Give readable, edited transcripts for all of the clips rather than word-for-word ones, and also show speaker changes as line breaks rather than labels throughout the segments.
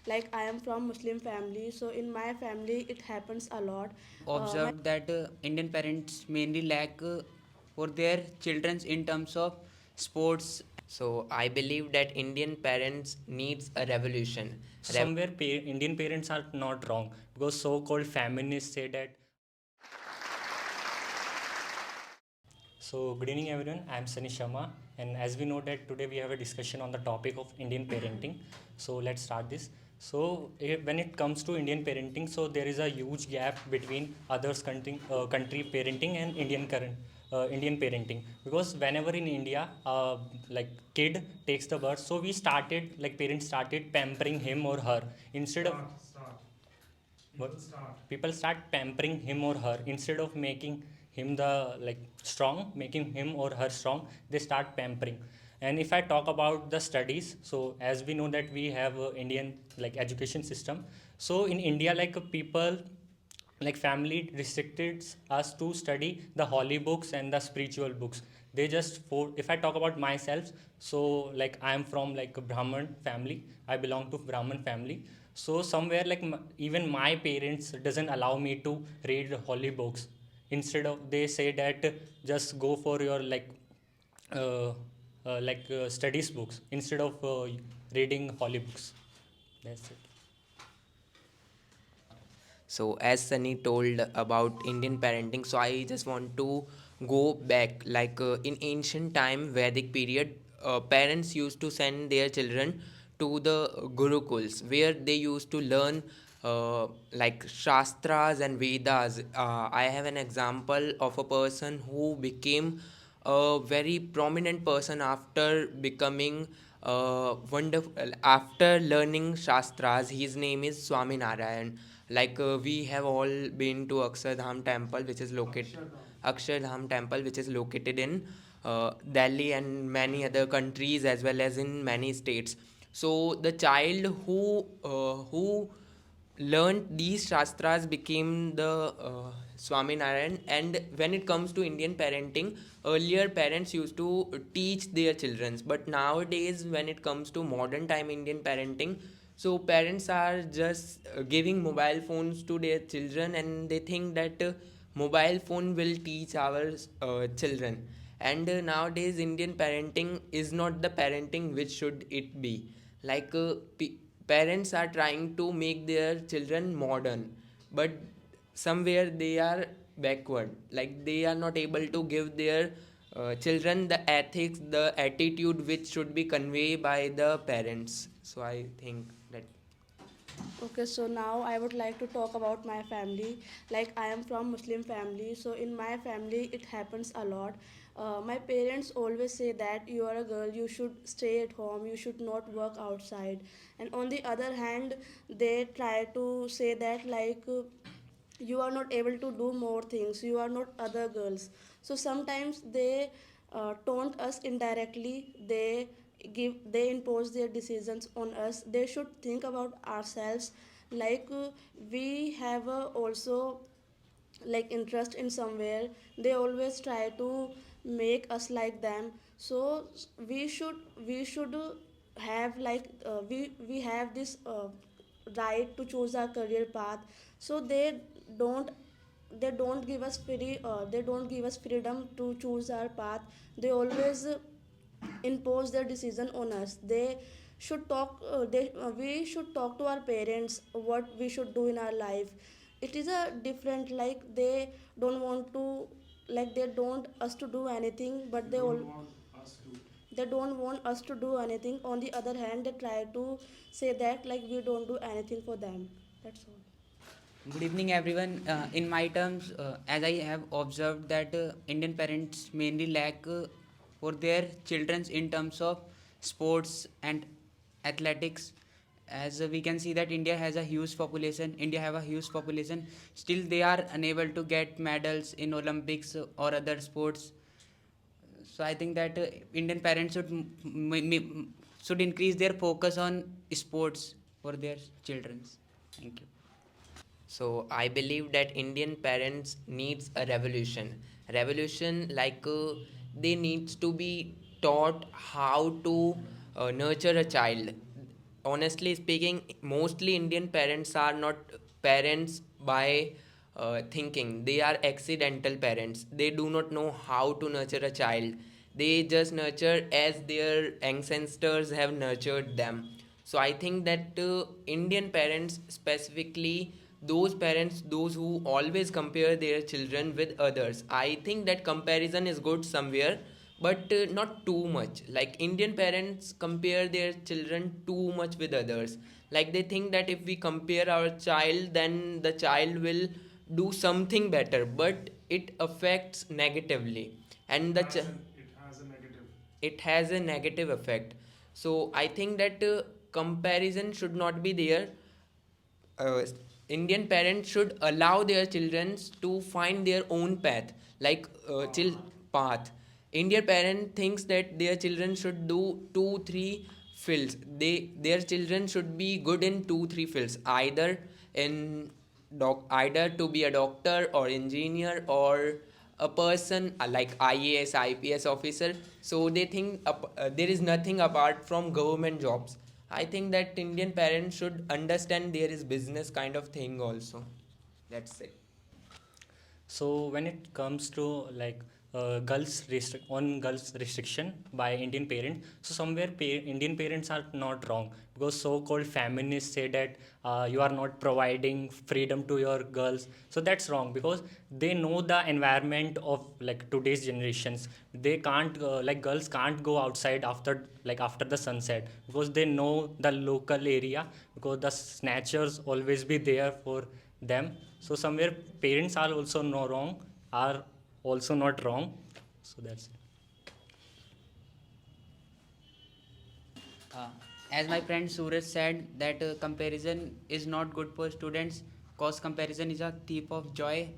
Like I am from Muslim family, so in my family it happens a lot. My
Observed that Indian parents mainly lack for their children in terms of sports.
So I believe that Indian parents needs a revolution.
Somewhere Indian parents are not wrong, because so-called feminists say that. So, good evening everyone. I am Sunny Sharma, and as we know that today we have a discussion on the topic of Indian parenting. So, let's start this. So, when it comes to Indian parenting, so there is a huge gap between others country parenting and Indian parenting, because whenever in India, like kid takes the birth, so we started like parents started pampering him or her instead of people start pampering him or her instead of making him the like strong, making him or her strong. They start pampering. And if I talk about the studies, so as we know that we have a Indian like education system. So in India, like people like family restricted us to study the holy books and the spiritual books. They just for if I talk about myself, so like I am from like a Brahman family. I belong to Brahman family. So somewhere like even my parents doesn't allow me to read holy books. Instead of, they say that just go for your uh, studies books instead of reading holy books. That's it.
So as Sunny told about Indian parenting, so I just want to go back like in ancient time Vedic period, parents used to send their children to the gurukuls where they used to learn like shastras and Vedas. I have an example of a person who became a very prominent person after becoming wonderful after learning shastras. His name is Swami Narayan. Like we have all been to Akshardham temple, which is located Akshardham temple, which is located in Delhi and many other countries as well as in many states. So the child who learned these shastras became the Swami Narayan. And when it comes to Indian parenting, earlier parents used to teach their children, but nowadays when it comes to modern time Indian parenting, so parents are just giving mobile phones to their children, and they think that mobile phone will teach our children. And nowadays Indian parenting is not the parenting which should it be. Like parents are trying to make their children modern, but somewhere they are backward. Like they are not able to give their children the ethics, the attitude which should be conveyed by the parents. So I think that.
Okay, so now I would like to talk about my family. Like I am from Muslim family, so in my family it happens a lot. My parents always say that you are a girl, you should stay at home, you should not work outside. And on the other hand, they try to say that you are not able to do more things, you are not other girls. So sometimes they taunt us indirectly. They impose their decisions on us. They should think about ourselves. like uh, we have also like interest in somewhere. They always try to make us like them. So we should have we have this right to choose our career path. So don't don't give us freedom to choose our path. They always impose their decision on us. They should talk they We should talk to our parents what we should do in our life. It is a different, they don't want to, they don't us to do anything, but they don't want us to do anything. On the other hand, they try to say that we don't do anything for them. That's all.
Good evening, everyone. In my terms, as I have observed that Indian parents mainly lack for their children in terms of sports and athletics. As we can see that India has a huge population. India have a huge population. Still, they are unable to get medals in Olympics or other sports. So I think that Indian parents should increase their focus on sports for their children. Thank you.
So I believe that Indian parents needs a revolution. Revolution like they needs to be taught how to nurture a child. honestly speaking, mostly Indian parents are not parents by thinking. They are accidental parents. They do not know how to nurture a child. They just nurture as their ancestors have nurtured them. So I think that Indian parents, specifically those parents, those who always compare their children with others, I think that comparison is good somewhere, but not too much. Like Indian parents compare their children too much with others. Like they think that if we compare our child, then the child will do something better, but it affects negatively, and it has a negative effect. So I think that comparison should not be there. uh, Indian parents should allow their children to find their own path, like path. Indian parent thinks that their children should do two, three fields. Their children should be good in two, three fields, either in either to be a doctor or engineer or a person like IAS, IPS officer. So they think there is nothing apart from government jobs. I think that Indian parents should understand there is business kind of thing also. That's it.
So when it comes to like girls restriction by Indian parents, so somewhere Indian parents are not wrong, because so-called feminists say that you are not providing freedom to your girls. So that's wrong, because they know the environment of like today's generations. They can't like girls can't go outside after the sunset, because they know the local area, because the snatchers always be there for them. So somewhere parents are also no wrong, are also not wrong. So that's it.
Uh, as my friend Suraj said, that comparison is not good for students, cause comparison is a thief of joy.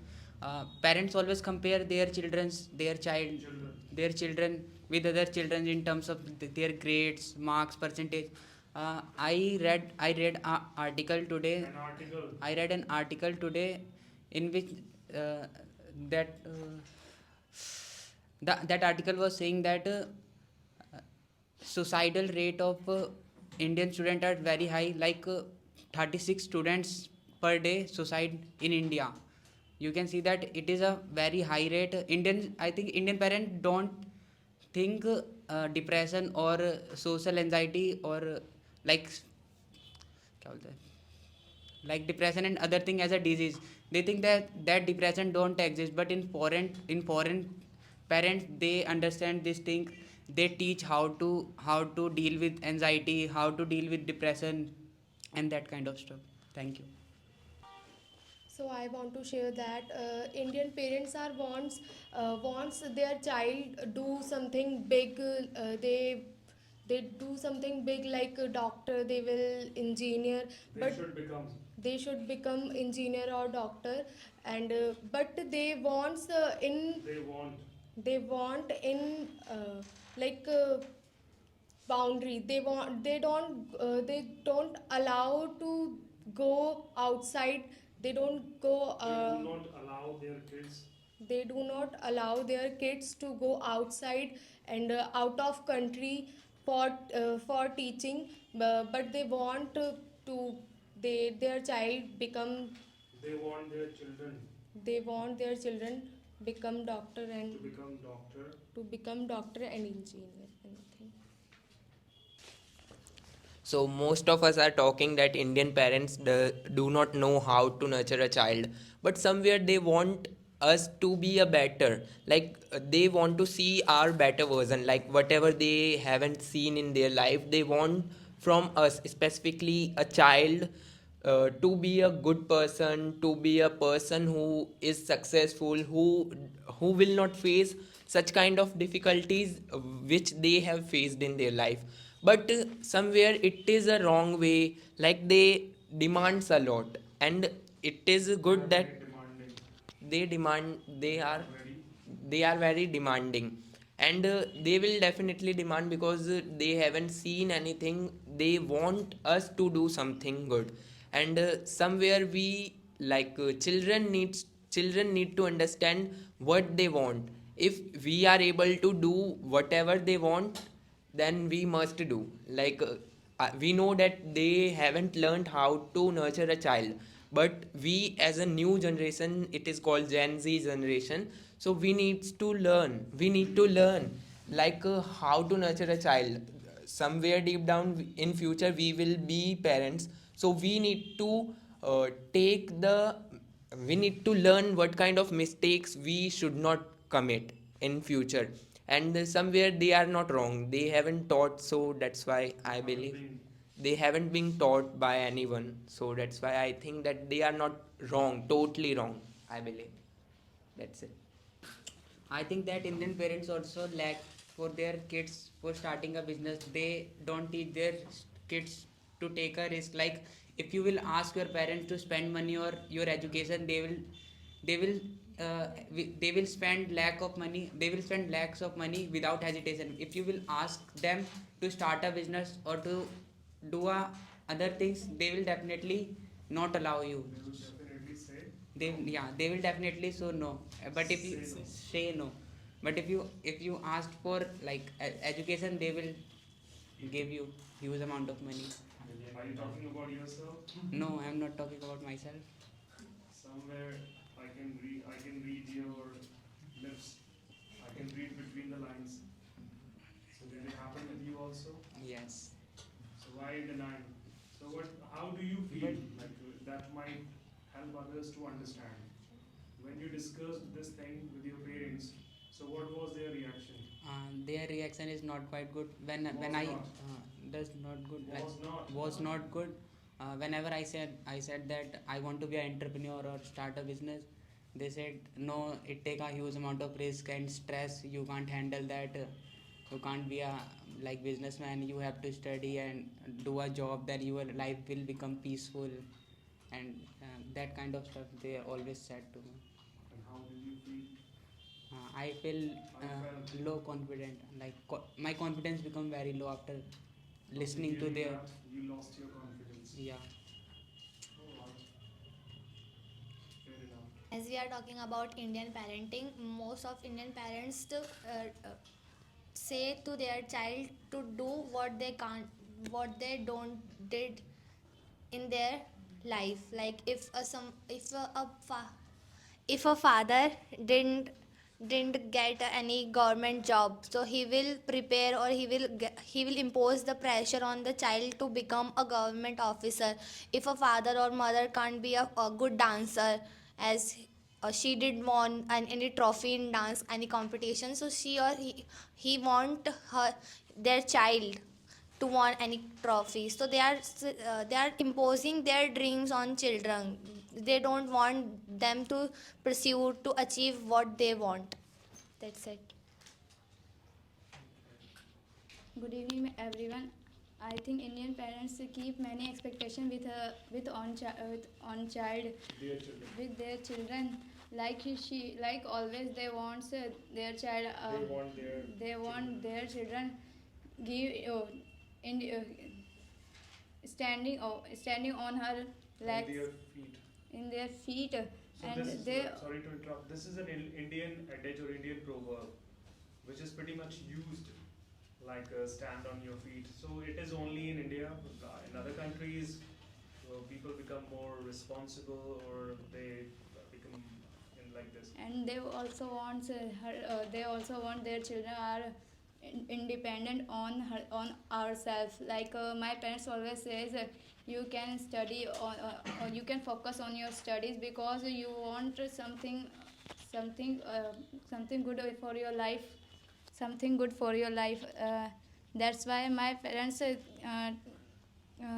Parents always compare their children with other children in terms of their grades, marks, percentage. I read an article today. I read an article today in which uh, that that article was saying that suicidal rate of Indian student are very high, like 36 students per day suicide in India. You can see that it is a very high rate. I think Indian parents don't think depression or social anxiety or like क्या बोलते हैं, like depression and other thing as a disease. They think that depression don't exist, but in foreign parents they understand this thing. They teach how to deal with anxiety, how to deal with depression, and that kind of stuff. Thank you.
So I want to share that Indian parents are wants their child do something big. They do something big like a doctor. They will engineer, but they should become engineer or doctor. And but they want in like boundary. They don't allow to go outside. They don't go they do not allow their kids to go outside and out of country for teaching, but they want to their child become they want their children become doctor and to become doctor and engineer, anything.
So most of us are talking that Indian parents do not know how to nurture a child, but somewhere they want us to be a better. Like they want to see our better version. Like whatever they haven't seen in their life, they want from us, specifically a child, to be a good person, to be a person who is successful, who will not face such kind of difficulties which they have faced in their life. But somewhere it is a wrong way. Like they demands a lot, and it is good that they are very demanding, and they will definitely demand because they haven't seen anything. They want us to do something good, and somewhere we like children need to understand what they want. If we are able to do whatever they want, then we must do. Like we know that they haven't learned how to nurture a child, but we as a new generation, it is called Gen Z generation, so we need to learn like how to nurture a child. Somewhere deep down in future we will be parents, so we need to take the we need to learn what kind of mistakes we should not commit in future. And somewhere they are not wrong, they haven't taught, so that's why I believe they haven't been taught by anyone, so that's why I think that they are not wrong, totally wrong, I believe. That's it.
I think that Indian parents also lack for their kids for starting a business. They don't teach their kids to take a risk. Like if you will ask your parents to spend money or your education, they will they will spend lack of money. They will spend lakhs of money without hesitation. If you will ask them to start a business or to do other things, they will definitely not allow you. They will definitely so no. But if you say no, but if you ask for like education, they will give you huge amount of money.
Are you talking about yourself?
No, I am not talking about myself.
Somewhere I can read your lips. I can read between the lines. So did it happen with you also?
Yes.
So why denying? So how do you feel like that might help others to understand? When you discussed this thing with your parents, so what was their reaction?
Their reaction is not quite good when
Was
I
not.
does not good like,
Was not.
was not good. Whenever I said that I want to be an entrepreneur or start a business, they said no, it take a huge amount of risk and stress, you can't handle that. You can't be a like businessman, you have to study and do a job, then your life will become peaceful, and that kind of stuff they always said to me.
And how did you feel?
I feel
How you felt?
low confident, like my confidence become very low after listening
After
to
hearing
their
that, you lost your confidence.
yeah.
Oh, wow. Fair enough.
As we are talking about Indian parenting, most of Indian parents say to their child to do what they can't, what they don't did in their life. Like if a father didn't get any government job, so he will prepare or he will impose the pressure on the child to become a government officer. If a father or mother can't be a good dancer, as she did won any trophy in dance any competition, so she or he want their child to won any trophy, so they are imposing their dreams on children. They don't want them to pursue to achieve what they want. That's it.
Good evening, everyone. I think Indian parents keep many expectations with on child
Dear children.
with their children. Like always they want their child. They want their children give in standing on her
On
legs
their feet.
in their feet,
So
and
this is,
they
sorry to interrupt, this is an Indian adage or Indian proverb, which is pretty much used like stand on your feet. So it is only in India. In other countries, people become more responsible or they become in like this.
and they also want they also want their children are independent on ourselves. Like my parents always says you can study or you can focus on your studies because you want something something good for your life, something good for your life. That's why my parents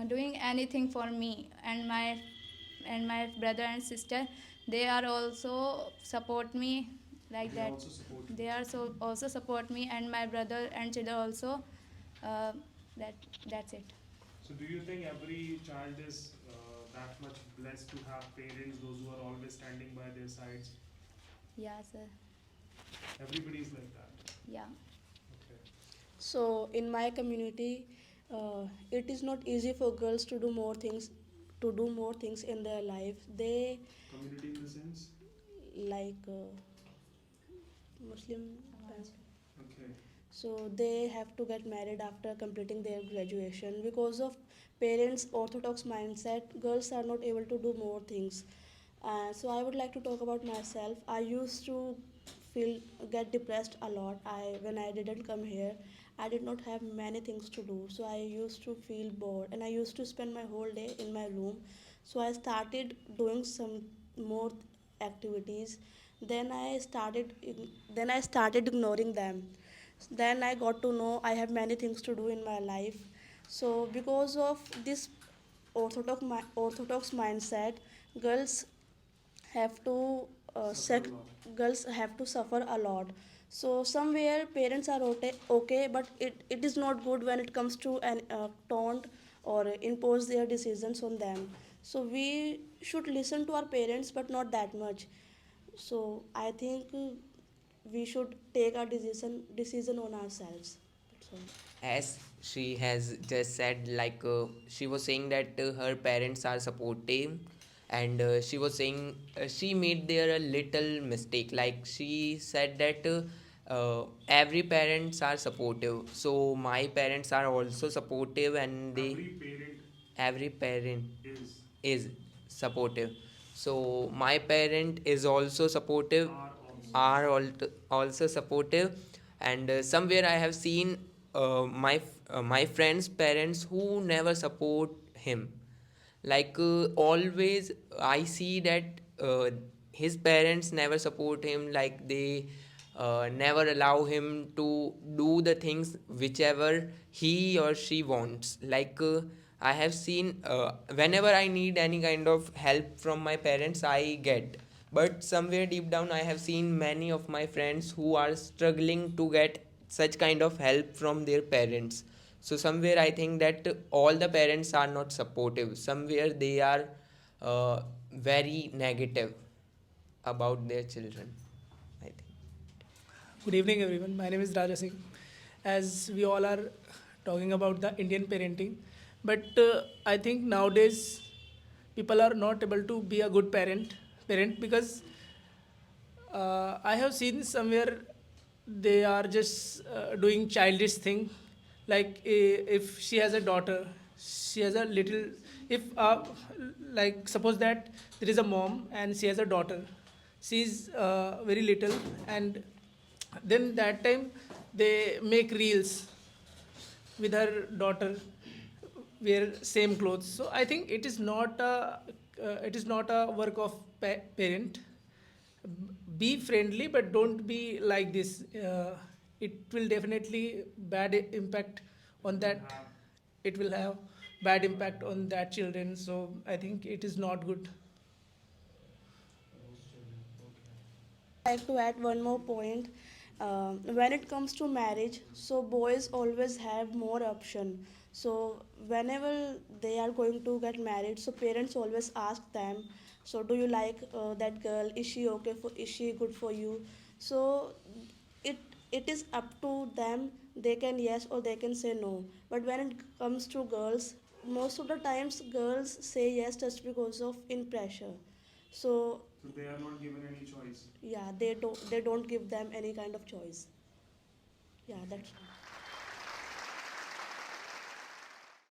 doing anything for me and my brother and sister. They are also support me like
They
that.
also support you.
They are so also support me and my brother and children also. uh, that's it.
So do you think every child is that much blessed to have parents, those who are always standing by their sides?
Yeah, sir.
Everybody is like that.
Yeah.
Okay.
So in my community, it is not easy for girls to do more things, in their life. They
Community in the sense?
like Muslim.
Okay.
So they have to get married after completing their graduation. Because of parents' orthodox mindset, girls are not able to do more things. So I would like to talk about myself. I used to feel get depressed a lot. When I didn't come here, I did not have many things to do. So I used to feel bored, and I used to spend my whole day in my room. So I started doing some more activities. Then I started ignoring them. Then I got to know I have many things to do in my life. So because of this orthodox mindset, girls have to
Suffer a lot.
girls have to suffer a lot. So somewhere parents are okay, but it is not good when it comes to an taunt or impose their decisions on them. So we should listen to our parents, but not that much. So I think we should take our decision on ourselves. That's all.
As she has just said, like she was saying that her parents are supportive, and she was saying she made there a little mistake. Like she said that every parents are supportive, so my parents are also supportive, and they
Every parent
every parent
is
is supportive. So my parent is also supportive,
are also.
also supportive, and somewhere I have seen my friends' parents who never support him. Like always, I see that his parents never support him. Like they never allow him to do the things whichever he or she wants. Like I have seen whenever I need any kind of help from my parents, I get. But somewhere deep down, I have seen many of my friends who are struggling to get such kind of help from their parents. So somewhere I think that all the parents are not supportive. Somewhere they are very negative about their children, I think.
Good evening, everyone. My name is Raja Singh. As we all are talking about the Indian parenting, but I think nowadays people are not able to be a good parent because I have seen somewhere they are just doing childish thing. Like if she has a daughter, she has a little. If like suppose that there is a mom and she has a daughter, she is very little, and then that time they make reels with her daughter, wear same clothes. So I think it is not a work of parent. Be friendly, but don't be like this. It will definitely bad impact on that.
Have
It will have bad impact on that children. So I think it is not good.
those children. Okay.
Like to add one more point. When it comes to marriage, so boys always have more option. So whenever they are going to get married, so parents always ask them, so do you like that girl? Is she okay for? Is she good for you? So it it is up to them. They can yes or they can say no. But when it comes to girls, most of the times girls say yes just because of in pressure. So
So they are not given any choice.
yeah, they don't give them any kind of choice. Yeah, that's all.